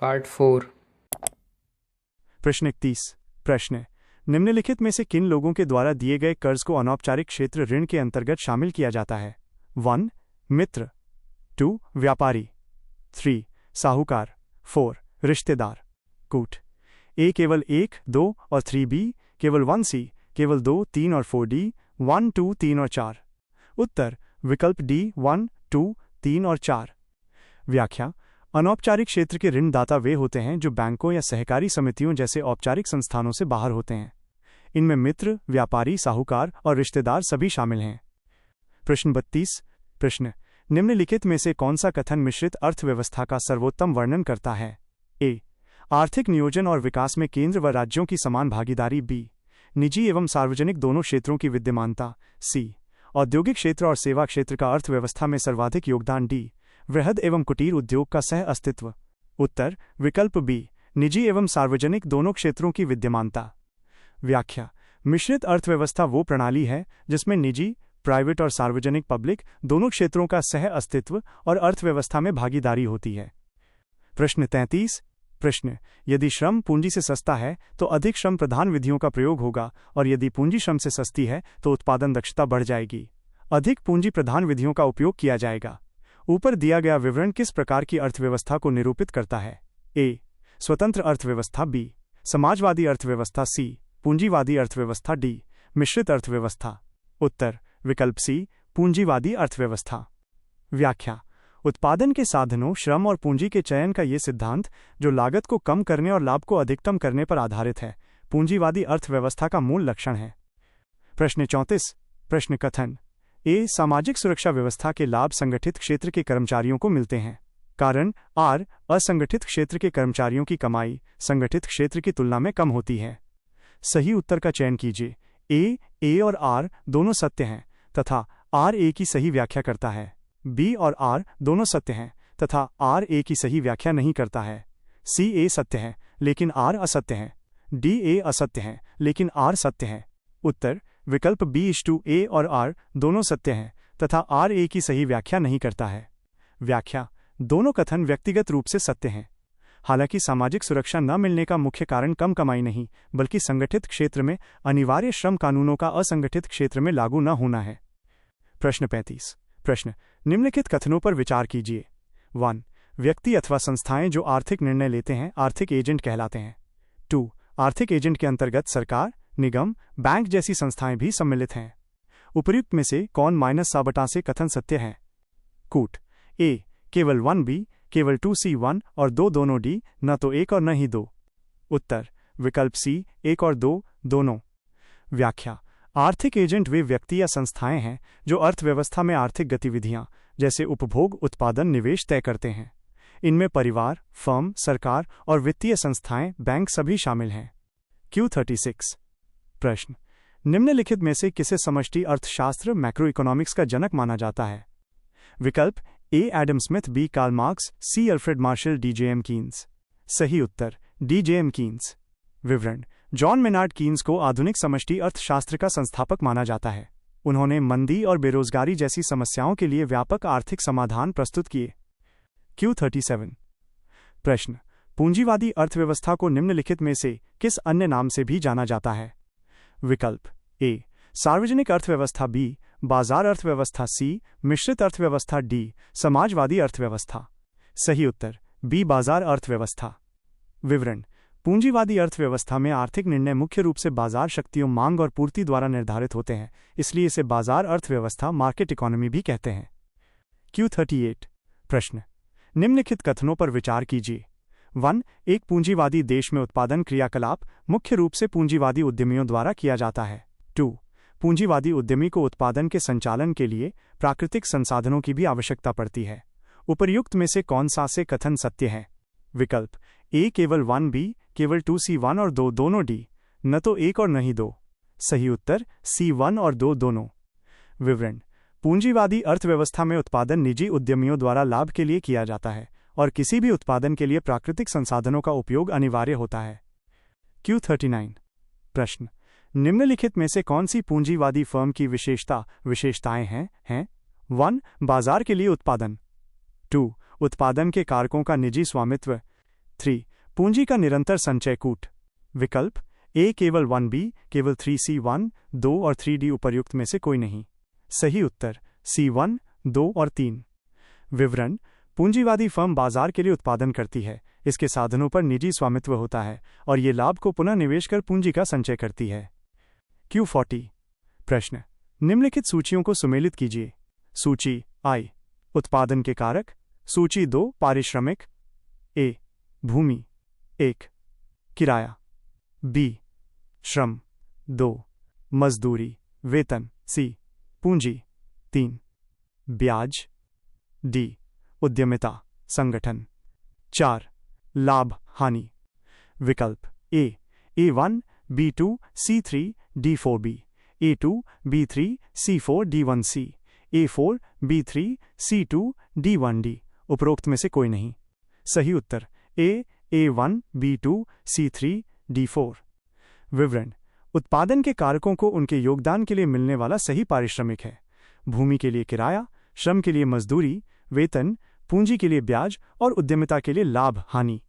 Part 4। प्रश्न 31। प्रश्न: निम्नलिखित में से किन लोगों के द्वारा दिए गए कर्ज को अनौपचारिक क्षेत्र ऋण के अंतर्गत शामिल किया जाता है? 1. मित्र, 2. व्यापारी, 3. साहूकार, 4. रिश्तेदार। कूट: ए केवल 1, 2 और 3B, केवल 1C, केवल 2, 3 और 4D, 1, 2, 3 और 4। उत्तर: विकल्प D 1, 2, 3 और 4। व्याख्या: अनौपचारिक क्षेत्र के ऋणदाता वे होते हैं जो बैंकों या सहकारी समितियों जैसे औपचारिक संस्थानों से बाहर होते हैं। इनमें मित्र, व्यापारी, साहूकार और रिश्तेदार सभी शामिल हैं। प्रश्न 32। प्रश्न: निम्नलिखित में से कौन सा कथन मिश्रित अर्थव्यवस्था का सर्वोत्तम वर्णन करता है? ए. आर्थिक नियोजन और विकास में केंद्र व राज्यों की समान भागीदारी। बी. निजी एवं सार्वजनिक दोनों क्षेत्रों की विद्यमानता। सी. औद्योगिक क्षेत्र और सेवा क्षेत्र का अर्थव्यवस्था में सर्वाधिक योगदान। डी. वृहद एवं कुटीर उद्योग का सह अस्तित्व। उत्तर: विकल्प बी, निजी एवं सार्वजनिक दोनों क्षेत्रों की विद्यमानता। व्याख्या: मिश्रित अर्थव्यवस्था वो प्रणाली है जिसमें निजी, प्राइवेट और सार्वजनिक पब्लिक दोनों क्षेत्रों का सह अस्तित्व और अर्थव्यवस्था में भागीदारी होती है। प्रश्न 33। प्रश्न: यदि श्रम पूंजी से सस्ता है तो अधिक श्रम प्रधान विधियों का प्रयोग होगा, और यदि पूंजी श्रम से सस्ती है तो उत्पादन दक्षता बढ़ जाएगी। अधिक पूंजी प्रधान विधियों का उपयोग किया जाएगा। ऊपर दिया गया विवरण किस प्रकार की अर्थव्यवस्था को निरूपित करता है? ए. स्वतंत्र अर्थव्यवस्था। बी. समाजवादी अर्थव्यवस्था। सी. पूंजीवादी अर्थव्यवस्था। डी. मिश्रित अर्थव्यवस्था। उत्तर: विकल्प सी, पूंजीवादी अर्थव्यवस्था। व्याख्या: उत्पादन के साधनों, श्रम और पूंजी के चयन का ये सिद्धांत, जो लागत को कम करने और लाभ को अधिकतम करने पर आधारित है, पूंजीवादी अर्थव्यवस्था का मूल लक्षण है। प्रश्न 34। प्रश्न कथन: ए. सामाजिक सुरक्षा व्यवस्था के लाभ संगठित क्षेत्र के कर्मचारियों को मिलते हैं। कारण: आर. असंगठित क्षेत्र के कर्मचारियों की कमाई संगठित क्षेत्र की तुलना में कम होती है। सही उत्तर का चयन कीजिए। ए और आर दोनों सत्य हैं तथा आर ए की सही व्याख्या करता है। बी और आर दोनों सत्य हैं तथा आर ए की सही व्याख्या नहीं करता है। सी. ए सत्य है लेकिन आर असत्य है। डी. ए असत्य है लेकिन आर सत्य है। उत्तर: विकल्प बी ए और आर दोनों सत्य हैं तथा आर ए की सही व्याख्या नहीं करता है। व्याख्या: दोनों कथन व्यक्तिगत रूप से सत्य हैं। हालांकि सामाजिक सुरक्षा न मिलने का मुख्य कारण कम कमाई नहीं, बल्कि संगठित क्षेत्र में अनिवार्य श्रम कानूनों का असंगठित क्षेत्र में लागू न होना है। प्रश्न 35। प्रश्न: निम्नलिखित कथनों पर विचार कीजिए। 1. व्यक्ति अथवा संस्थाएं जो आर्थिक निर्णय लेते हैं आर्थिक एजेंट कहलाते हैं। 2. आर्थिक एजेंट के अंतर्गत सरकार, निगम, बैंक जैसी संस्थाएं भी सम्मिलित हैं। उपर्युक्त में से कौन -सा से कथन सत्य है? कूट: ए. केवल 1B, केवल 2C1 और 2 दोनों। डी. न तो 1 और न ही 2। उत्तर: विकल्प सी, 1 और 2 दोनों। व्याख्या: आर्थिक एजेंट वे व्यक्ति या संस्थाएं हैं जो अर्थव्यवस्था में आर्थिक गतिविधियां जैसे उपभोग, उत्पादन, निवेश तय करते हैं। इनमें परिवार, फर्म, सरकार और वित्तीय संस्थाएं, बैंक सभी शामिल हैं। Q36। प्रश्न: निम्नलिखित में से किसे समष्टि अर्थशास्त्र मैक्रो इकोनॉमिक्स का जनक माना जाता है? विकल्प: A. Adam Smith, B. Karl Marx, C. Alfred Marshall, D. J.M. Keynes. सही उत्तर: डी. J.M. कीन्स। विवरण: जॉन मेनार्ड कीन्स को आधुनिक समष्टि अर्थशास्त्र का संस्थापक माना जाता है। उन्होंने मंदी और बेरोजगारी जैसी समस्याओं के लिए व्यापक आर्थिक समाधान प्रस्तुत किए। Q37। प्रश्न: पूंजीवादी अर्थव्यवस्था को निम्नलिखित में से किस अन्य नाम से भी जाना जाता है? विकल्प: ए. सार्वजनिक अर्थव्यवस्था। बी. बाजार अर्थव्यवस्था। सी. मिश्रित अर्थव्यवस्था। डी. समाजवादी अर्थव्यवस्था। सही उत्तर: बी. बाजार अर्थव्यवस्था। विवरण: पूंजीवादी अर्थव्यवस्था में आर्थिक निर्णय मुख्य रूप से बाजार शक्तियों, मांग और पूर्ति द्वारा निर्धारित होते हैं, इसलिए इसे बाजार अर्थव्यवस्था, मार्केट इकोनॉमी भी कहते हैं। Q38। प्रश्न: निम्नलिखित कथनों पर विचार कीजिए। 1. एक पूंजीवादी देश में उत्पादन क्रियाकलाप मुख्य रूप से पूंजीवादी उद्यमियों द्वारा किया जाता है। 2. पूंजीवादी उद्यमी को उत्पादन के संचालन के लिए प्राकृतिक संसाधनों की भी आवश्यकता पड़ती है। उपर्युक्त में से कौन सा से कथन सत्य है? विकल्प: ए. केवल 1B, केवल 2C1 और 2 दोनों। डी. न तो 1 और न ही 2। सही उत्तर: C1 और 2 दोनों। विवरण: पूंजीवादी अर्थव्यवस्था में उत्पादन निजी उद्यमियों द्वारा लाभ के लिए किया जाता है और किसी भी उत्पादन के लिए प्राकृतिक संसाधनों का उपयोग अनिवार्य होता है। Q39। प्रश्न: निम्नलिखित में से कौन सी पूंजीवादी फर्म की विशेषताएं हैं? 1. बाजार के लिए उत्पादन। 2. उत्पादन के कारकों का निजी स्वामित्व। 3. पूंजी का निरंतर संचय कूट। विकल्प ए केवल 1B, केवल 3C1, 2 और 3D उपर्युक्त में से कोई नहीं। सही उत्तर C1, 2 और 3। विवरण: पूंजीवादी फर्म बाजार के लिए उत्पादन करती है, इसके साधनों पर निजी स्वामित्व होता है और ये लाभ को पुनः निवेश कर पूंजी का संचय करती है। Q40 प्रश्न: निम्नलिखित सूचियों को सुमेलित कीजिए। सूची I उत्पादन के कारक। सूची 2 पारिश्रमिक। A भूमि 1 किराया, B श्रम 2 मजदूरी वेतन, C पूंजी 3 ब्याज, D उद्यमिता संगठन। 4 लाभ हानि। विकल्प A A1 B2 C3 D4B, A2 B3 C4 D1C, A4 B3 C2 D1D उपरोक्त में से कोई नहीं। सही उत्तर A A1 B2 C3 D4। विवरण: उत्पादन के कारकों को उनके योगदान के लिए मिलने वाला सही पारिश्रमिक है। भूमि के लिए किराया, श्रम के लिए मजदूरी, वेतन, पूंजी के लिए ब्याज और उद्यमिता के लिए लाभ हानि।